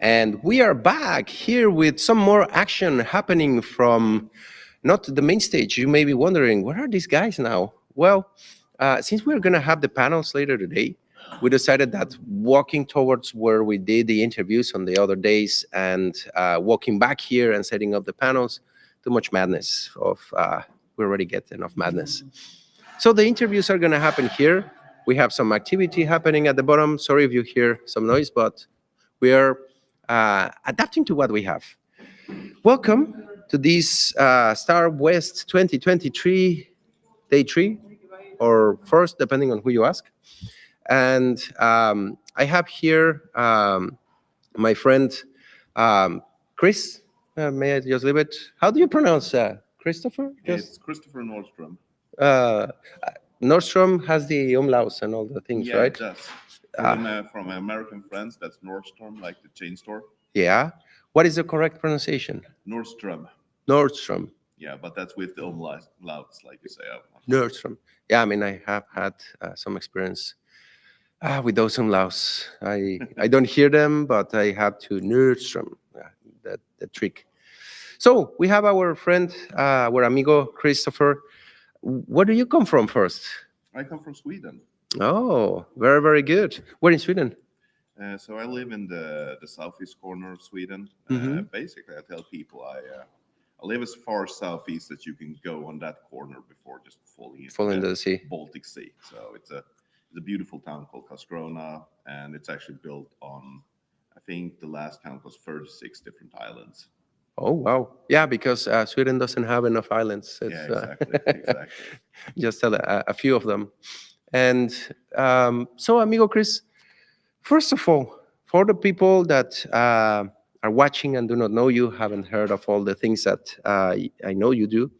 And we are back here with some more action happening from not the main stage. You may be wondering, where are these guys now? Well, since we're going to have the panels later today, we decided that walking towards where we did the interviews on the other days and walking back here and setting up the panels, too much madness we already get enough madness. So the interviews are going to happen here. We have some activity happening at the bottom. Sorry if you hear some noise, but we are adapting to what we have. Welcome to this StarWest 2023, day 3, or first, depending on who you ask. And I have here my friend Chris. May I just leave it? How do you pronounce Kristoffer? It's Kristoffer Nordström. Uh, Nordstrom has the umlauts and all the things, right? Yeah, it does. From my American friends, that's Nordstrom, like the chain store. Yeah. What is the correct pronunciation? Nordström. Nordstrom. Yeah, but that's with the umlauts, like you say. Nordstrom. Yeah, I mean, I have had some experience with those umlauts. I don't hear them, but I have to Nordstrom, the trick. So we have our friend, our amigo, Kristoffer. Where do you come from first? I come from Sweden. Oh, very, very good. Where in Sweden? So I live in the southeast corner of Sweden. Basically, I tell people I live as far southeast as you can go on that corner before just falling into the sea. Baltic Sea. So it's a beautiful town called Karlskrona, and it's actually built on, I think the last count was 36 different islands. Oh, wow. Yeah, because Sweden doesn't have enough islands. It's, exactly. Just a few of them. And so, amigo Chris, first of all, for the people that are watching and do not know you, haven't heard of all the things that I know you do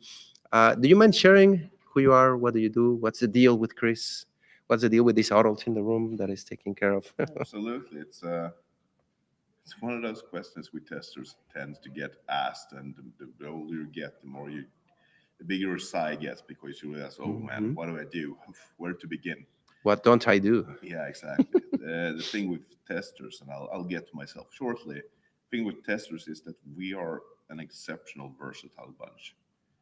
you mind sharing who you are? What do you do? What's the deal with Chris? What's the deal with this adult in the room that is taken care of? Absolutely. It's one of those questions we testers tend to get asked, and the older you get, the bigger your sigh gets, because you realize, oh man, what do I do? Where to begin? What don't I do? Yeah, exactly. The thing with testers, and I'll get to myself shortly. The thing with testers is that we are an exceptional, versatile bunch.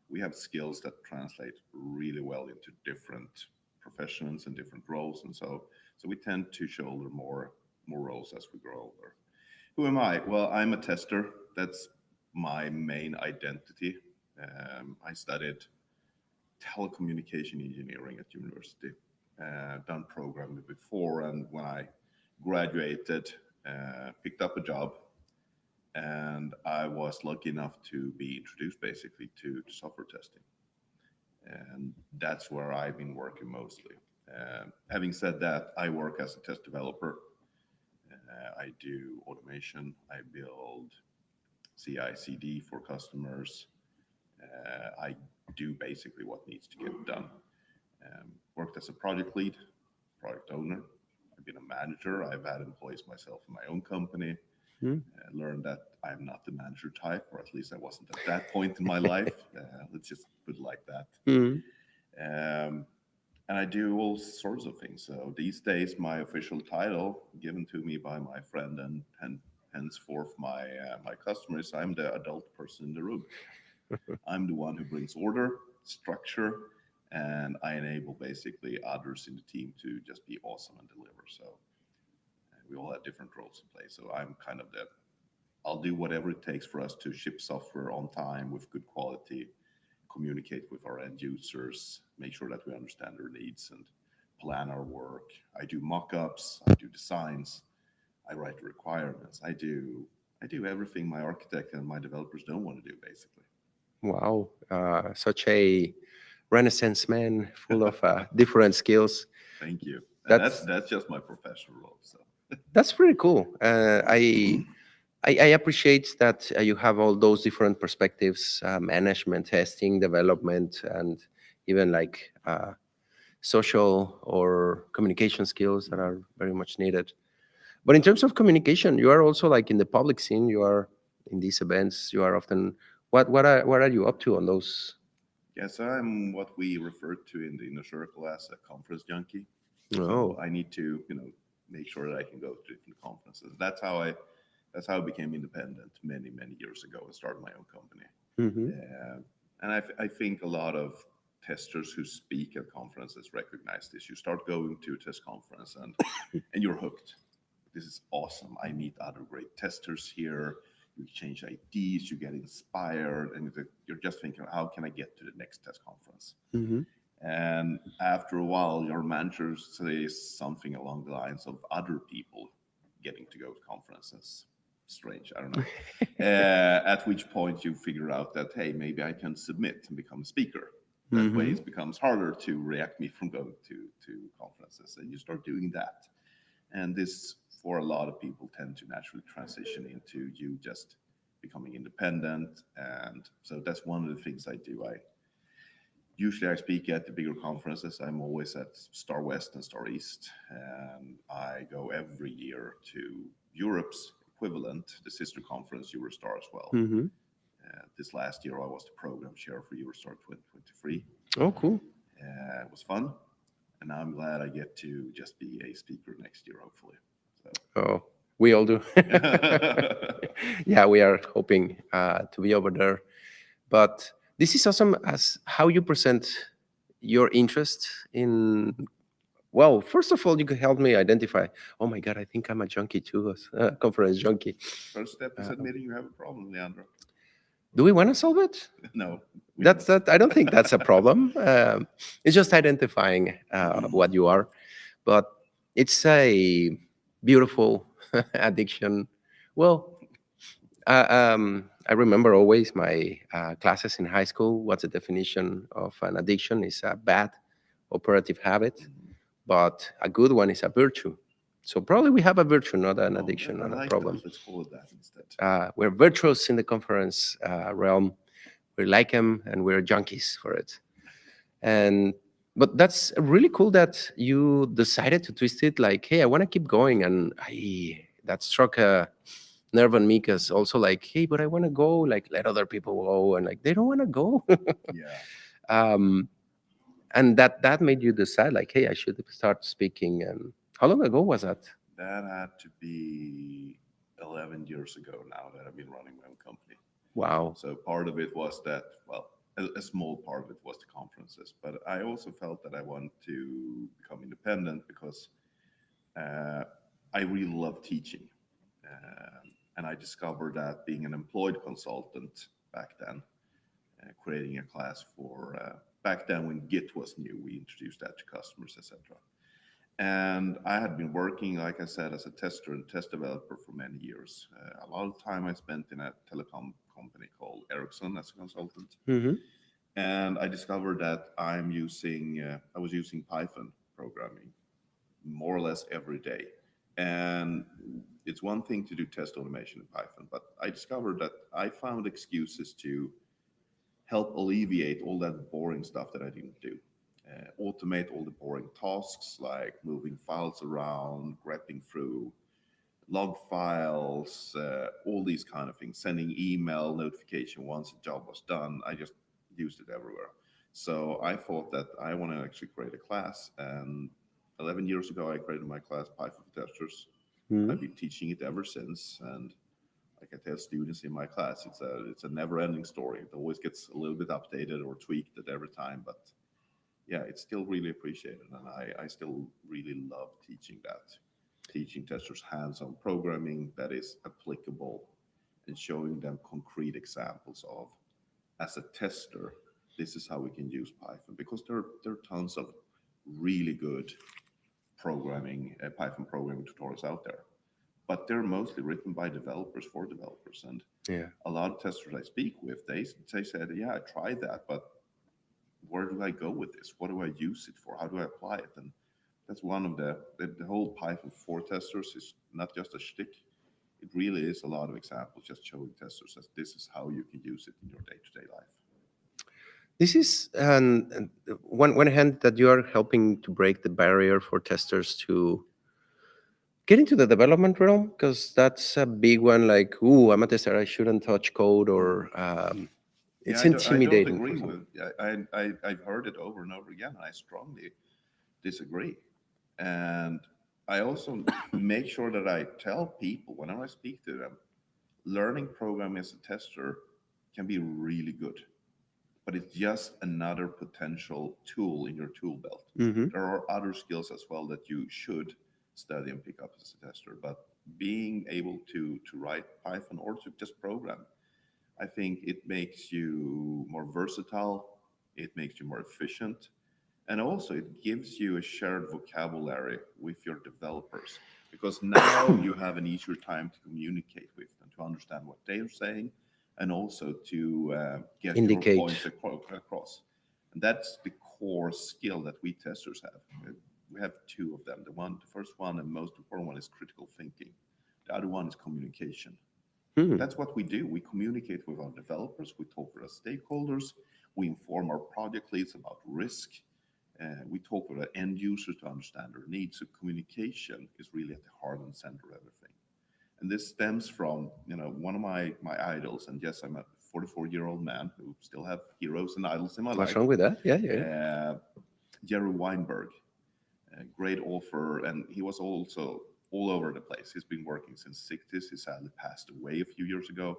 We have skills that translate really well into different professions and different roles, and so we tend to shoulder more roles as we grow older. Who am I? Well, I'm a tester. That's my main identity. I studied telecommunication engineering at university. Done programming before, and when I graduated, picked up a job, and I was lucky enough to be introduced basically to software testing, and that's where I've been working mostly. Having said that, I work as a test developer. I do automation. I build CI/CD for customers. I do basically what needs to get done. Worked as a project lead, product owner. I've been a manager. I've had employees myself in my own company. Learned that I'm not the manager type, or at least I wasn't at that point in my life. Let's just put it like that. And I do all sorts of things. So these days, my official title, given to me by my friend and henceforth my customer, is I'm the adult person in the room. I'm the one who brings order, structure, and I enable basically others in the team to just be awesome and deliver. So we all have different roles to play. So I'm kind of I'll do whatever it takes for us to ship software on time with good quality, communicate with our end users, make sure that we understand their needs and plan our work. I do mock-ups, I do designs, I write requirements. I do everything my architect and my developers don't want to do, basically. Wow, such a Renaissance man, full of different skills. Thank you. That's just my professional role. So that's pretty cool. I appreciate that you have all those different perspectives: management, testing, development, and even like social or communication skills that are very much needed. But in terms of communication, you are also like in the public scene. You are in these events. You are often. What are you up to on those? Yes, I'm what we refer to in the inner circle as a conference junkie. Oh. So I need to, make sure that I can go to different conferences. That's how That's how I became independent many years ago and started my own company. Hmm. And I think a lot of testers who speak at conferences recognize this. You start going to a test conference and you're hooked. This is awesome. I meet other great testers here. You exchange ideas, you get inspired, and you're just thinking, how can I get to the next test conference? Hmm. And after a while, your manager says something along the lines of other people getting to go to conferences. Strange, I don't know. At which point you figure out that, hey, maybe I can submit and become a speaker. That way Hmm. it becomes harder to react me from going to conferences. And you start doing that. And this, for a lot of people, tend to naturally transition into you just becoming independent. And so that's one of the things I do. I speak at the bigger conferences. I'm always at StarWest and StarEast, and I go every year to Europe's equivalent, the sister conference Eurostar as well. Hmm. This last year, I was the program chair for Eurostar 2023. Oh, cool. It was fun, and now I'm glad I get to just be a speaker next year, hopefully. Oh, we all do. Yeah, we are hoping to be over there. But this is awesome as how you present your interest in. Well, first of all, you could help me identify. Oh my God, I think I'm a junkie too, a conference junkie. First step is Uh, admitting you have a problem, Leandro. do we want to solve it? No, we That's don't. that. I don't think that's a problem. It's just identifying what you are, but it's a beautiful addiction. Well, I remember always my classes in high school. What's the definition of an addiction? Is a bad operative habit, Mhm. but a good one is a virtue. So probably we have a virtue, not an Oh, addiction, I not a like problem. that. Let's call it that instead. We're virtuous in the conference realm. We like them, and we're junkies for it. And but that's really cool that you decided to twist it. Like, hey, I want to keep going, and I that struck a nerve on me because also like, hey, but I want to go. Like, let other people go, and like they don't want to go. Yeah, um, and that made you decide, like, hey, I should start speaking. And how long ago was that? that had to be 11 years ago now that I've been running my own company. Wow. So part of it was that, well, a small part of it was the conferences, but I also felt that I wanted to become independent because uh, I really love teaching. And I discovered that being an employed consultant back then, creating a class for back then when Git was new, we introduced that to customers, etc. And I had been working, like I said, as a tester and test developer for many years. A lot of time I spent in a telecom company called Ericsson as a consultant. Mm-hmm. And I discovered that I was using Python programming more or less every day. And it's one thing to do test automation in Python, but I discovered that I found excuses to help alleviate all that boring stuff that I didn't do. Automate all the boring tasks like moving files around, grepping through log files, all these kind of things, sending email notification once a job was done. I just used it everywhere. So I thought that I want to actually create a class. And 11 years ago, I created my class Python for Testers. Mm-hmm. I've been teaching it ever since. And like I tell students in my class, it's a never-ending story. It always gets a little bit updated or tweaked at every time, but yeah, it's still really appreciated, and I still really love teaching that. Teaching testers hands-on programming that is applicable and showing them concrete examples of, as a tester, this is how we can use Python because there are tons of really good Python programming tutorials out there, but they're mostly written by developers for developers. And Yeah. a lot of testers I speak with, they said, yeah, I tried that, but where do I go with this? What do I use it for? How do I apply it? And that's one of the whole Python for testers is not just a shtick. It really is a lot of examples, just showing testers that this is how you can use it in your day-to-day life. This is one hand that you are helping to break the barrier for testers to get into the development realm because that's a big one. Like, ooh, I'm a tester, I shouldn't touch code, or Yeah, it's I don't intimidating for agree some. with. I've heard it over and over again, and I strongly disagree. And I also make sure that I tell people whenever I speak to them, learning programming as a tester can be really good, but it's just another potential tool in your tool belt. Mm-hmm. There are other skills as well that you should study and pick up as a tester, but being able to write Python or to just program, I think it makes you more versatile, it makes you more efficient, and also it gives you a shared vocabulary with your developers because now you have an easier time to communicate with them, to understand what they're saying, and also to get your Indicate. points across. And that's the core skill that we testers have. We have two of them. The first one and most important one is critical thinking. The other one is communication. Hmm. That's what we do. We communicate with our developers, we talk with our stakeholders, we inform our project leads about risk, we talk with our end users to understand their needs. So communication is really at the heart and center of everything. And this stems from, one of my idols, and yes, I'm a 44-year-old man who still have heroes and idols in my What's life. wrong with that? Yeah, yeah. Jerry Weinberg, a great author, and he was also all over the place. He's been working since 60s. He sadly passed away a few years ago.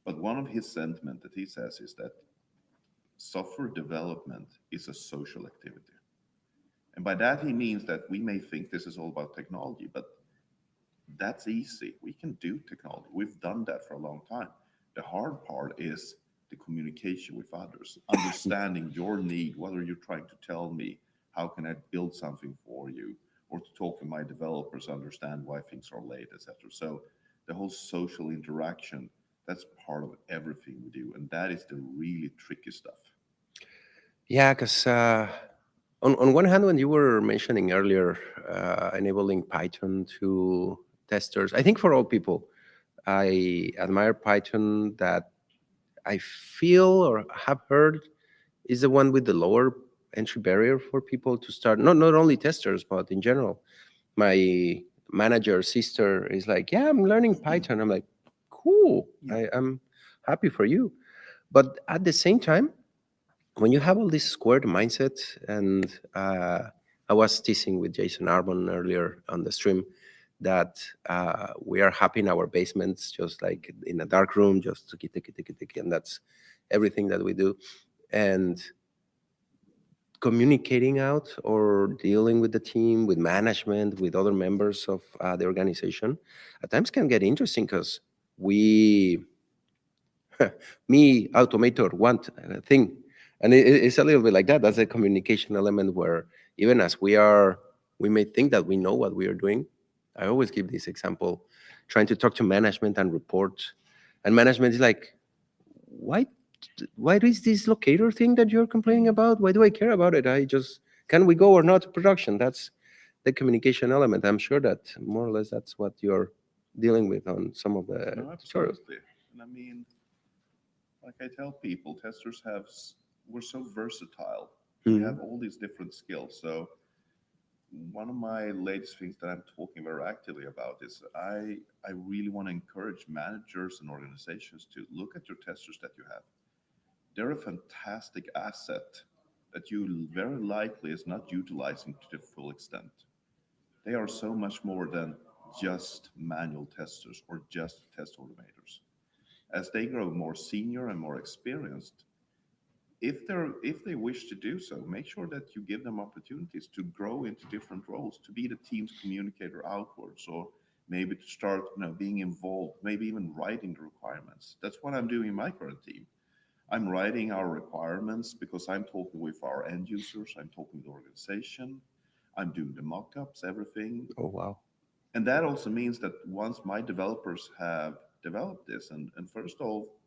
But one of his sentiment that he says is that software development is a social activity. And by that he means that we may think this is all about technology, but that's easy. We can do technology. We've done that for a long time. The hard part is the communication with others, understanding your need, whether you're trying to tell me how can I build something for you, or to talk to my developers, understand why things are late, etc. So the whole social interaction, that's part of everything we do, and that is the really tricky stuff. Yeah, because on one hand, when you were mentioning earlier, enabling Python to testers, I think for all people, I admire Python that I feel or have heard is the one with the lower entry barrier for people to start. Not only testers, but in general. My manager sister is like, "Yeah, I'm learning Python." I'm like, "Cool. Yeah. I'm happy for you." But at the same time, when you have all this squared mindset, and I was teasing with Jason Arbon earlier on the stream that we are happy in our basements, just like in a dark room, just tiki tiki tiki tiki, and that's everything that we do. And communicating out or dealing with the team, with management, with other members of the organization, at times can get interesting because we me automator want thing, and it's a little bit like that. That's a communication element where even as we may think that we know what we are doing. I always give this example, trying to talk to management and report, and management is like, why why is this locator thing that you're complaining about? Why do I care about it? I just, can we go or not to production? That's the communication element. I'm sure that more or less that's what you're dealing with on some of the No, tutorials. absolutely. And I mean, like I tell people, testers we're so versatile. We Mhm. have all these different skills. So one of my latest things that I'm talking very actively about is I really want to encourage managers and organizations to look at your testers that you have. They're a fantastic asset that you very likely is not utilizing to the full extent. They are so much more than just manual testers or just test automators. As they grow more senior and more experienced, if they wish to do so, make sure that you give them opportunities to grow into different roles, to be the team's communicator outwards, or maybe to start, being involved, maybe even writing the requirements. That's what I'm doing in my current team. I'm writing our requirements because I'm talking with our end users, I'm talking with the organization, I'm doing the mock-ups, everything. Oh, wow. And that also means that once my developers have developed this, and first of all,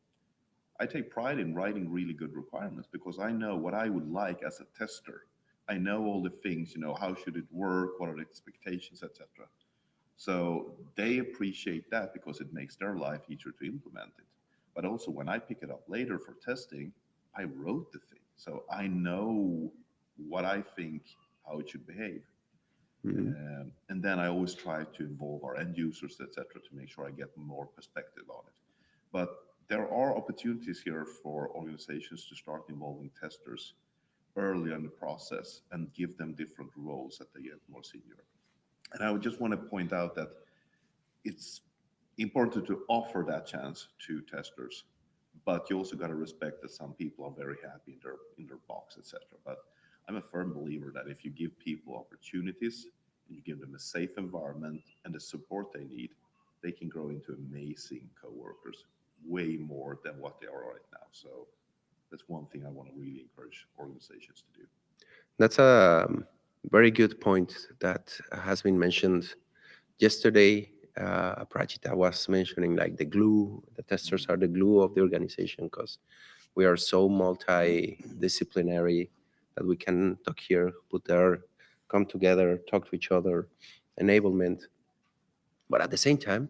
I take pride in writing really good requirements because I know what I would like as a tester. I know all the things, how should it work, what are the expectations, etc. So they appreciate that because it makes their life easier to implement it. But also when I pick it up later for testing, I wrote the thing. So I know what I think, how it should behave. Mhm. And then I always try to involve our end users, etc., to make sure I get more perspective on it. But there are opportunities here for organizations to start involving testers early in the process and give them different roles that they get more senior. And I would just want to point out that it's important to offer that chance to testers, but you also got to respect that some people are very happy in their box, etc. But I'm a firm believer that if you give people opportunities and you give them a safe environment and the support they need, they can grow into amazing coworkers, way more than what they are right now. So that's one thing I want to really encourage organizations to do. That's a very good point that has been mentioned yesterday. Prachita was mentioning like the glue. The testers are the glue of the organization because we are so multidisciplinary that we can talk here, put there, come together, talk to each other, enablement. But at the same time,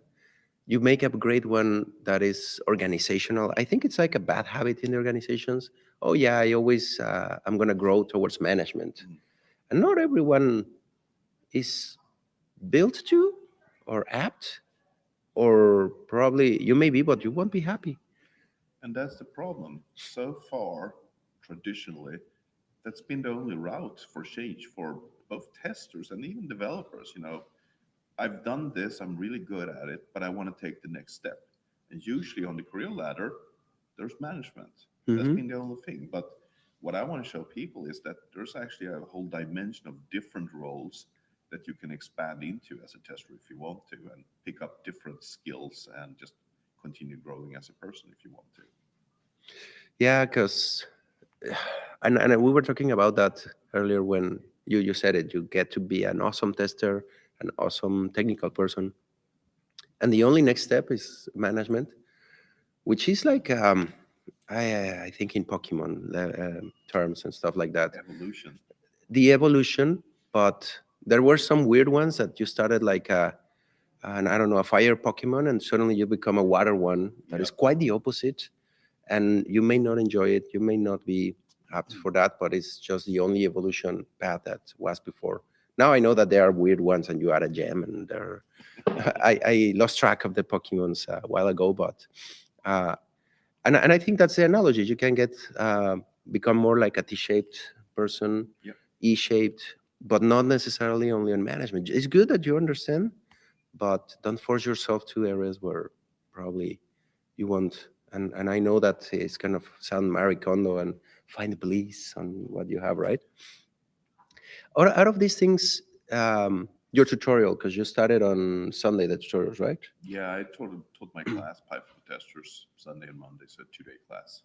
you make a great one that is organizational. I think it's like a bad habit in the organizations. Oh yeah, I'm gonna grow towards management, Mhm. and not everyone is built to, or apt, or probably you may be, but you won't be happy. And that's the problem. So far, traditionally, that's been the only route for change for both testers and even developers. I've done this, I'm really good at it, but I want to take the next step. And usually on the career ladder, there's management. That's Hmm. been the only thing. But what I want to show people is that there's actually a whole dimension of different roles that you can expand into as a tester if you want to, and pick up different skills and just continue growing as a person if you want to. Yeah, because and we were talking about that earlier when you said it. You get to be an awesome tester, an awesome technical person, and the only next step is management, which is like I think in Pokemon terms and stuff like that, Evolution. the evolution. But there were some weird ones that you started like an I don't know, a fire Pokemon, and suddenly you become a water one that is Yep. quite the opposite, and you may not enjoy it, you may not be apt for that, but it's just the only evolution path that was before. Now I know that there are weird ones and you add a gem and there I lost track of the Pokemons a while ago, but uh, and I think that's the analogy. You can get become more like a T-shaped person, Yep. E-shaped, but not necessarily only on management. It's good that you understand, but don't force yourself to areas where probably you won't. And I know that it's kind of sound Marie Kondo and find bliss on what you have, right? Out of these things, your tutorial, because you started on Sunday, the tutorials, right? Yeah, I taught my class Python testers Sunday and Monday, so 2-day class.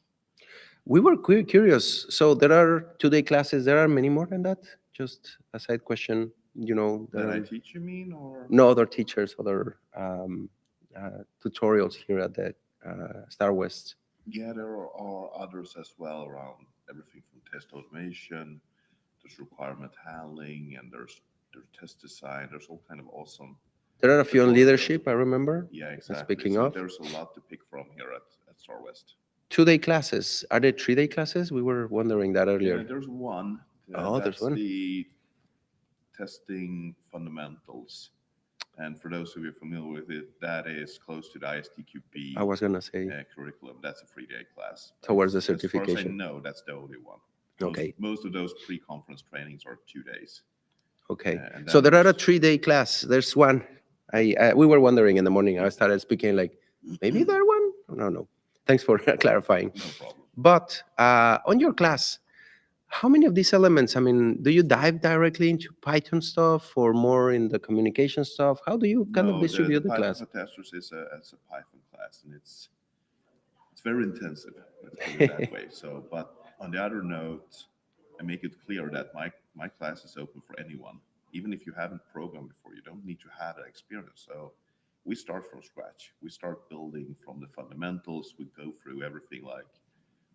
We were curious. So there are 2 day classes. There are many more than that. Just a side question. There That I are teach, you mean, or? no other teachers, other tutorials here at the StarWest. Yeah, there are others as well around everything from test automation, there's requirement handling, and there's test design. There's all kind of awesome There are a few on tutorials. leadership. I remember. Yeah, exactly. Speaking So of there's a lot to pick from here at StarWest. 2 day classes, are there 3 day classes? We were wondering that earlier. There's one. Oh, there's That's one. the testing fundamentals. And for those of you familiar with it, that is close to the I ISTQB was gonna say curriculum. That's a 3-day class. towards the As far as I certification. know, that's the only one. Most Okay. most of those pre-conference trainings are 2 days, Okay. and So then there are a there's 3 day class. There's one. We were wondering in the morning. I started speaking like maybe there one. No, no. Thanks for clarifying. no problem. But on your class, how many of these elements? I mean, do you dive directly into Python stuff or more in the communication stuff? How do you kind of No, the distribute the Python class? for testers is a Python class, and it's very intensive. Let's put it that way. So, but on the other note, I make it clear that my class is open for anyone, even if you haven't programmed before. You don't need to have that experience. So, we start from scratch. We start building from the fundamentals. We go through everything like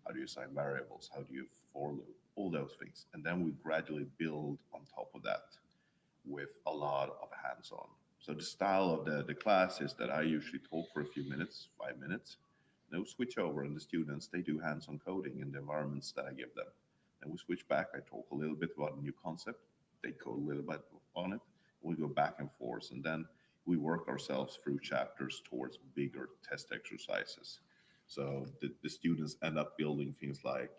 how do you assign variables, how do you for loop, all those things, and then we gradually build on top of that with a lot of hands-on. So the style of the class is that I usually talk for a few minutes, 5 minutes, no switch over, and the students they do hands-on coding in the environments that I give them. Then we switch back. I talk a little bit about a new concept. They code a little bit on it. We go back and forth, and then we work ourselves through chapters towards bigger test exercises. So the students end up building things like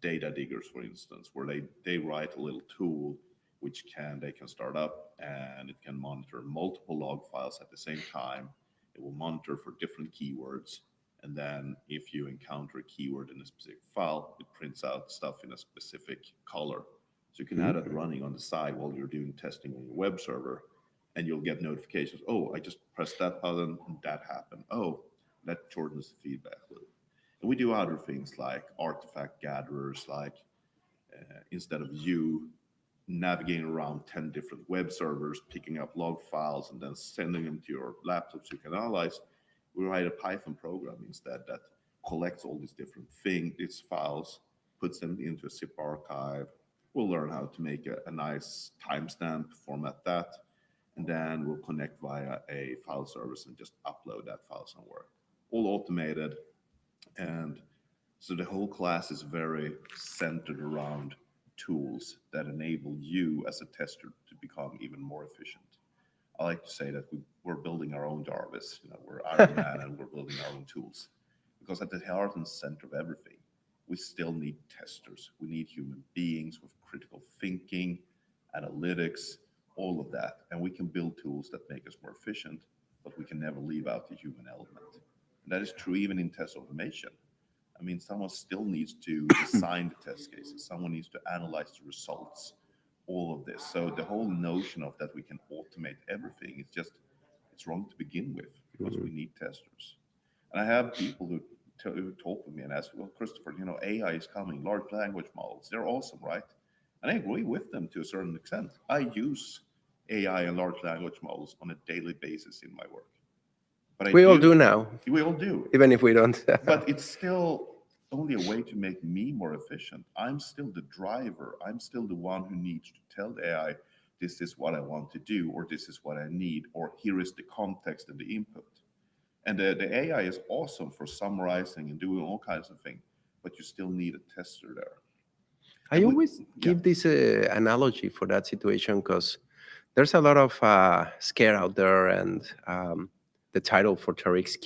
data diggers, for instance, where they write a little tool which they can start up and it can monitor multiple log files at the same time It will monitor for different keywords. And then if you encounter a keyword in a specific file, it prints out stuff in a specific color. So you can have it Mm. running on the side while you're doing testing on your web server, and you'll get notifications. Oh, I just pressed that button and that happened. Oh, that shortens the feedback loop. And we do other things like artifact gatherers, like instead of you navigating around 10 different web servers, picking up log files, and then sending them to your laptop so you can analyze, we write a Python program instead that collects all these different things, these files, puts them into a zip archive. We'll learn how to make a nice timestamp, format that, and then we'll connect via a file service and just upload that file somewhere. All automated. And so the whole class is very centered around tools that enable you as a tester to become even more efficient. I like to say that we're building our own Jarvis. We're Iron Man and we're building our own tools. Because at the heart and center of everything, we still need testers. We need human beings with critical thinking, analytics, all of that. And we can build tools that make us more efficient, but we can never leave out the human element. And that is true even in test automation. I mean, someone still needs to design the test cases. Someone needs to analyze the results, all of this. So the whole notion of that we can automate everything is just, it's wrong to begin with because we Mm. need testers. And I have people who talk with me and ask, well, Kristoffer, AI is coming, large language models, they're awesome, right? And I agree with them to a certain extent. I use AI and large language models on a daily basis in my work. But I We all do, do now, we all do, even if we don't. but it's still only a way to make me more efficient. I'm still the driver. I'm still the one who needs to tell the AI, this is what I want to do, or this is what I need, or here is the context and the input. And the AI is awesome for summarizing and doing all kinds of things, but you still need a tester there. I And we, always yeah, give this analogy for that situation because there's a lot of scare out there, and the title for Tariq's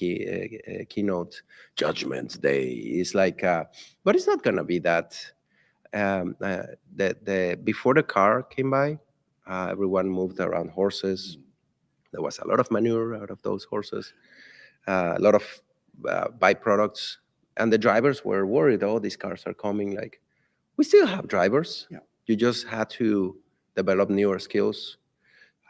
keynote, Judgment Day, is like, but it's not gonna be that. The before the car came by, everyone moved around horses. mm, There was a lot of manure out of those horses, a lot of byproducts, and the drivers were worried. Oh, these cars are coming. Like, we still have drivers. yeah, You just had to develop newer skills.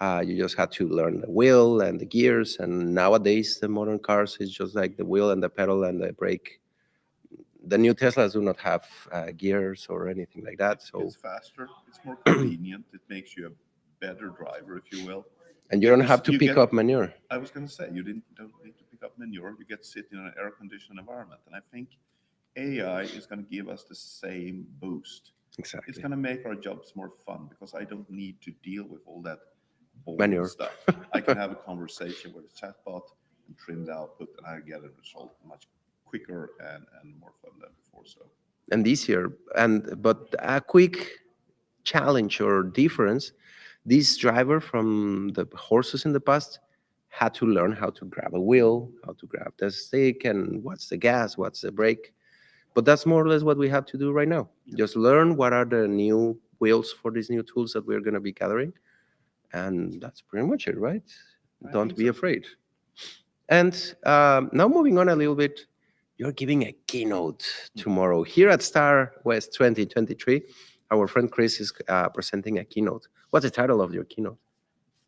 You just had to learn the wheel and the gears. And nowadays, the modern cars is just like the wheel and the pedal and the brake. The new Teslas do not have gears or anything like that. So, it's faster, it's more convenient, it makes you a better driver, if you will. and you don't You, have to you pick get up manure. I was going to say, don't need to pick up manure. You get to sit in an air conditioned environment. And I think AI is going to give us the same boost. It's Exactly. going to make our jobs more fun because I don't need to deal with all that boring Manure. stuff. I can have a conversation with a chatbot and trim the output, and I get a result much quicker and more fun than before. So, And easier. And but a quick challenge or difference, this driver from the horses in the past had to learn how to grab a wheel, how to grab the stick, and what's the gas, what's the brake. But that's more or less what we have to do right now. yeah, Just learn what are the new wheels for these new tools that we're going to be gathering. And that's pretty much it, right? I Don't think be so. afraid. And now moving on a little bit, you're giving a keynote Mhm. tomorrow here at StarWest 2023. Our friend Chris is presenting a keynote. What's the title of your keynote?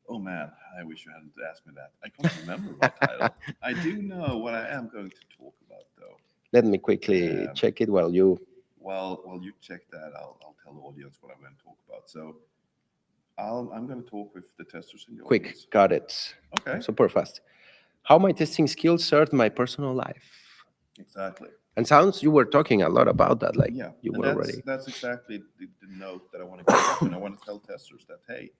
Oh man, I wish you hadn't asked me that. I can't remember my title. I do know what I am going to talk about, though. Let me quickly Um, check it while you while you check that, I'll tell the audience what I'm going to talk about. So I'm going to talk with the testers in the quick audience. got it. Okay, Super fast. How my testing skills served my personal life. exactly. And sounds you were talking a lot about that, like Yeah, you and were already. that's exactly the note that I want to give. I want to tell testers that hey,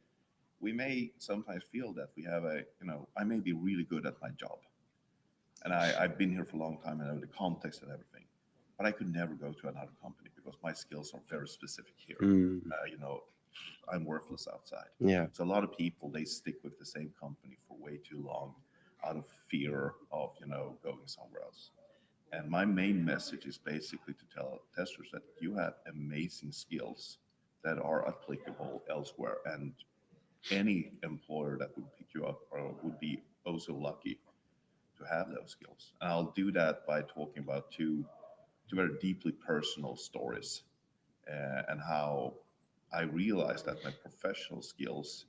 we may sometimes feel that we have I may be really good at my job, and I've been here for a long time and I know the context and everything, but I could never go to another company because my skills are very specific here. Mm, Uh, you know, I'm worthless outside. yeah. So a lot of people they stick with the same company for way too long, out of fear of going somewhere else. And my main message is basically to tell testers that you have amazing skills that are applicable elsewhere, and any employer that would pick you up or would be oh so lucky have those skills. And I'll do that by talking about two very deeply personal stories, and how I realized that my professional skills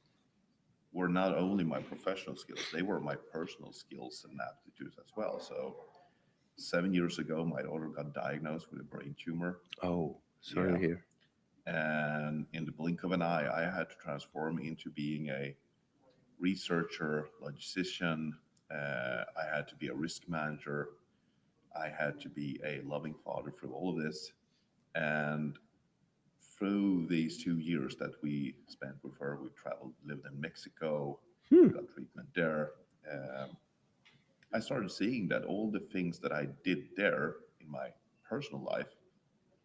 were not only my professional skills, they were my personal skills and aptitudes as well. So 7 years ago, my daughter got diagnosed with a brain tumor. Oh, sorry Yeah. to hear. And in the blink of an eye, I had to transform into being a researcher, logistician. I had to be a risk manager. I had to be a loving father through all of this. And through these 2 years that we spent with her, we traveled, lived in Mexico, Hmm. got treatment there. Um, I started seeing that all the things that I did there in my personal life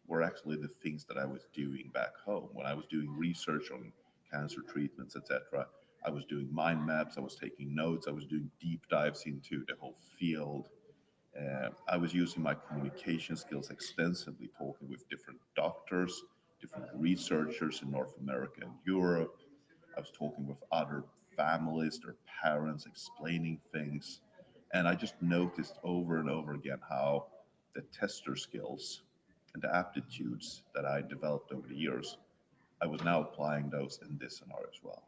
were actually the things that I was doing back home when I was doing research on cancer treatments, etc. I was doing mind maps, I was taking notes, I was doing deep dives into the whole field. I was using my communication skills extensively, talking with different doctors, different researchers in North America and Europe. I was talking with other families, their parents, explaining things. And I just noticed over and over again how the tester skills and the aptitudes that I developed over the years, I was now applying those in this scenario as well.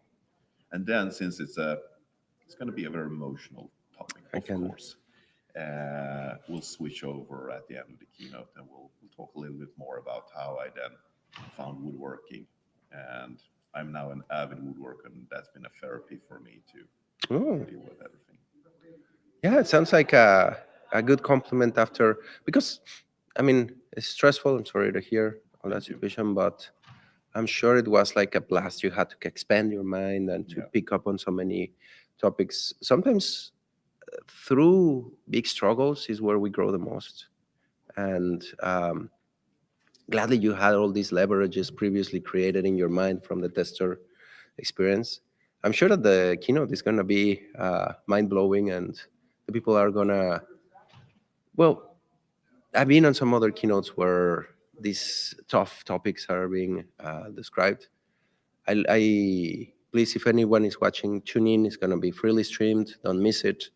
And then since it's going to be a very emotional topic, I of can. course, we'll switch over at the end of the keynote, and we'll talk a little bit more about how I then found woodworking. And I'm now an avid woodworker, and that's been a therapy for me to Oh, deal with everything. yeah, it sounds like a good compliment after, because I mean, it's stressful. I'm sorry to hear all that Thank you. situation, but I'm sure it was like a blast. You had to expand your mind and to Yeah. pick up on so many topics. Sometimes through big struggles is where we grow the most. And gladly you had all these leverages previously created in your mind from the tester experience. I'm sure that the keynote is going to be mind blowing, and the people are going to, well, I've been on some other keynotes where these tough topics are being described. Please, if anyone is watching, tune in. It's going to be freely streamed. Don't miss it,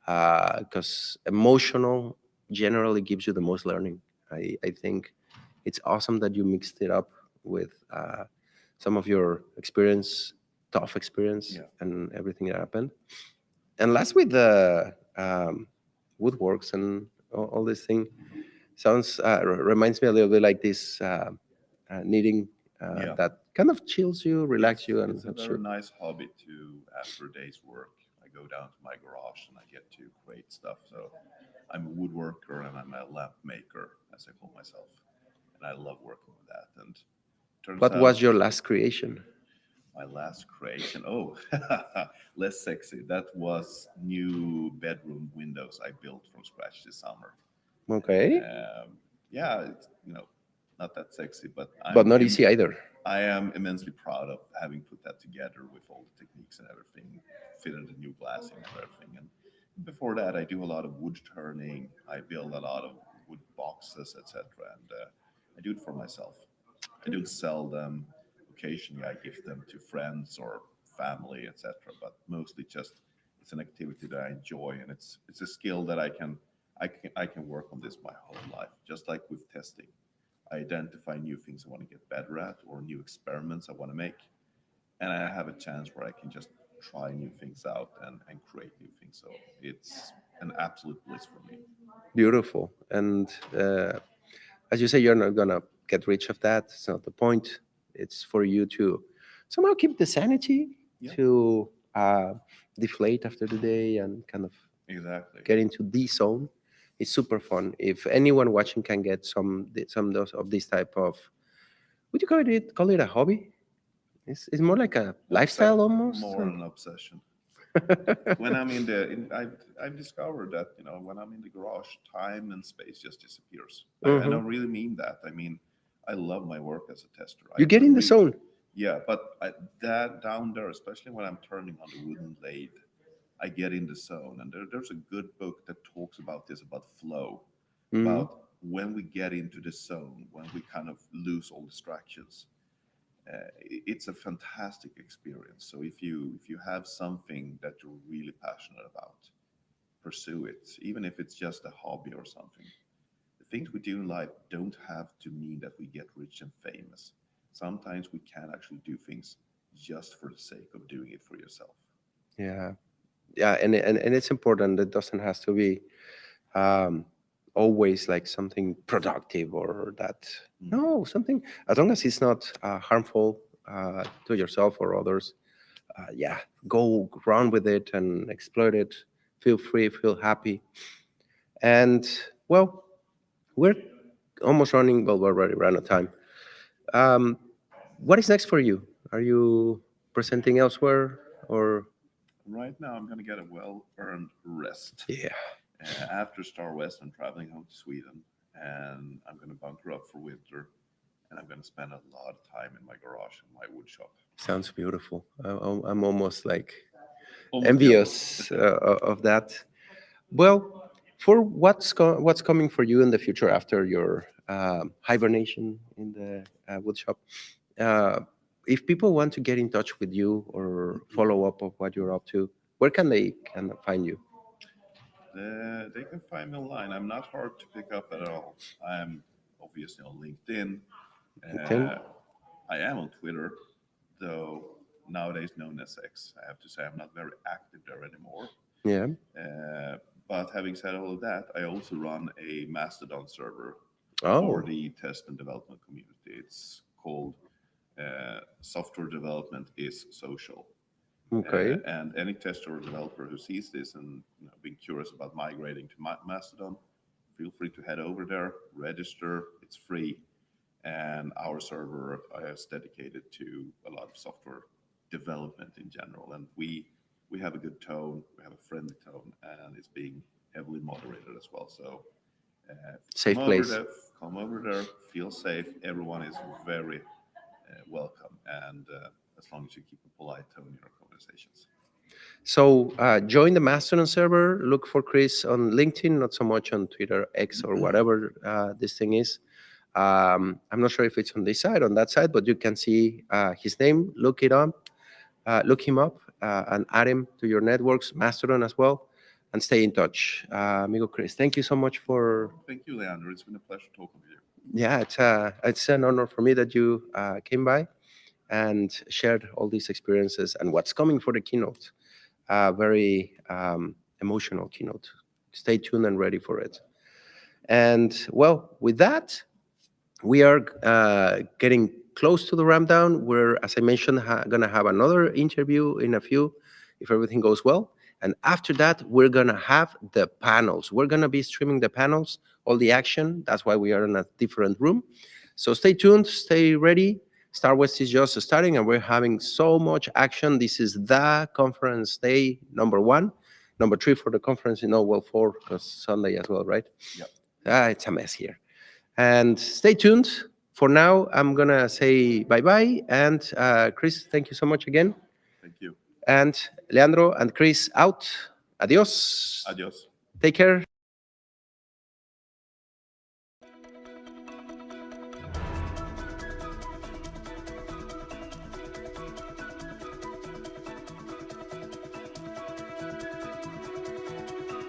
because emotional generally gives you the most learning. I think it's awesome that you mixed it up with some of your experience, tough experience, Yeah. and everything that happened. And last with the woodworks and all this thing sounds reminds me a little bit like this knitting Yeah. that kind of chills you, relax you, and It's a helps very you. nice hobby to, after a day's work, I go down to my garage and I get to create stuff. So I'm a woodworker and I'm a lamp maker, as I call myself. And I love working with that. And turns What was out your last creation? my last creation, oh, less sexy. That was new bedroom windows I built from scratch this summer. Okay, Yeah, it's, not that sexy, but but not easy either. I am immensely proud of having put that together with all the techniques and everything, fitted the new glassing and everything. And before that, I do a lot of wood turning. I build a lot of wood boxes, etc. And I do it for myself. I don't sell them. Occasionally, I give them to friends or family, etc. But mostly, just it's an activity that I enjoy, and it's a skill that I can work on this my whole life. Just like with testing, I identify new things I want to get better at or new experiments I want to make, and I have a chance where I can just try new things out and create new things. So it's an absolute bliss for me. Beautiful. And as you say, you're not gonna get rich of that. It's not the point. It's for you to somehow keep the sanity, Yeah, to deflate after the day and kind of exactly. get into the zone. It's super fun. If anyone watching can get some of this type of, would you call it a hobby? It's more like a Obsess lifestyle almost. more an obsession. When I'm I've discovered that when I'm in the garage, time and space just disappears. I Mhm. don't really mean that. I mean, I love my work as a tester. You get in the zone. Yeah, but that down there, especially when I'm turning on the wooden lathe, I get in the zone. And there's a good book that talks about this, about flow, Mhm. about when we get into the zone, when we kind of lose all distractions. It's a fantastic experience. So if you have something that you're really passionate about, pursue it, even if it's just a hobby or something. The things we do in life don't have to mean that we get rich and famous. Sometimes we can actually do things just for the sake of doing it for yourself. Yeah, yeah, and it's important. It doesn't have to be um, always like something productive or that. Mm. No, something as long as it's not harmful to yourself or others. Yeah, go run with it and exploit it. Feel free, feel happy, and well, we're almost running. Well, we're already ran out of time. Um, what is next for you? Are you presenting elsewhere or? Right now, I'm going to get a well earned rest. Yeah, After StarWest, I'm traveling home to Sweden and I'm going to bunker up for winter and I'm going to spend a lot of time in my garage in my wood shop. sounds beautiful. I'm almost like Almost jealous. envious of that. Well, for what's coming for you in the future after your hibernation in the wood shop, uh, if people want to get in touch with you or follow up of what you're up to, where can they can find you? They can find me online. I'm not hard to pick up at all. I'm obviously on LinkedIn. LinkedIn? Uh, I am on Twitter, though nowadays known as X. I have to say I'm not very active there anymore. Yeah. Uh, but having said all of that, I also run a Mastodon server for Oh, the test and development community. It's called Software Development is Social. okay. And any tester or developer who sees this and being curious about migrating to Mastodon, feel free to head over there, register. It's free, and our server is dedicated to a lot of software development in general. And we have a good tone, we have a friendly tone, and it's being heavily moderated as well. So come Safe over place. there, come over there, feel safe. Everyone is very welcome, and as long as you keep a polite tone in your conversations. So join the Mastodon server. Look for Chris on LinkedIn, not so much on Twitter, X, or whatever this thing is. I'm not sure if it's on this side, on that side, but you can see his name. Look him up, and add him to your networks, Mastodon as well, and stay in touch. Amigo Chris, thank you so much for. Thank you, Leander. It's been a pleasure talking with you. Yeah, it's an honor for me that you came by and shared all these experiences and what's coming for the keynote. Very emotional keynote. Stay tuned and ready for it. And well, with that, we are getting close to the ramp down. We're, as I mentioned, going to have another interview in a few, if everything goes well. And after that, we're going to have the panels. We're going to be streaming the panels, all the action. That's why we are in a different room. So stay tuned, stay ready. StarWest is just starting, and we're having so much action. This is the conference day number one. Number three for the conference, well, four, because Sunday as well, right? Yep. It's a mess here. And stay tuned. For now, I'm going to say bye bye. And Chris, thank you so much again. Thank you. And Leandro and Chris out. Adios. Adios. Take care.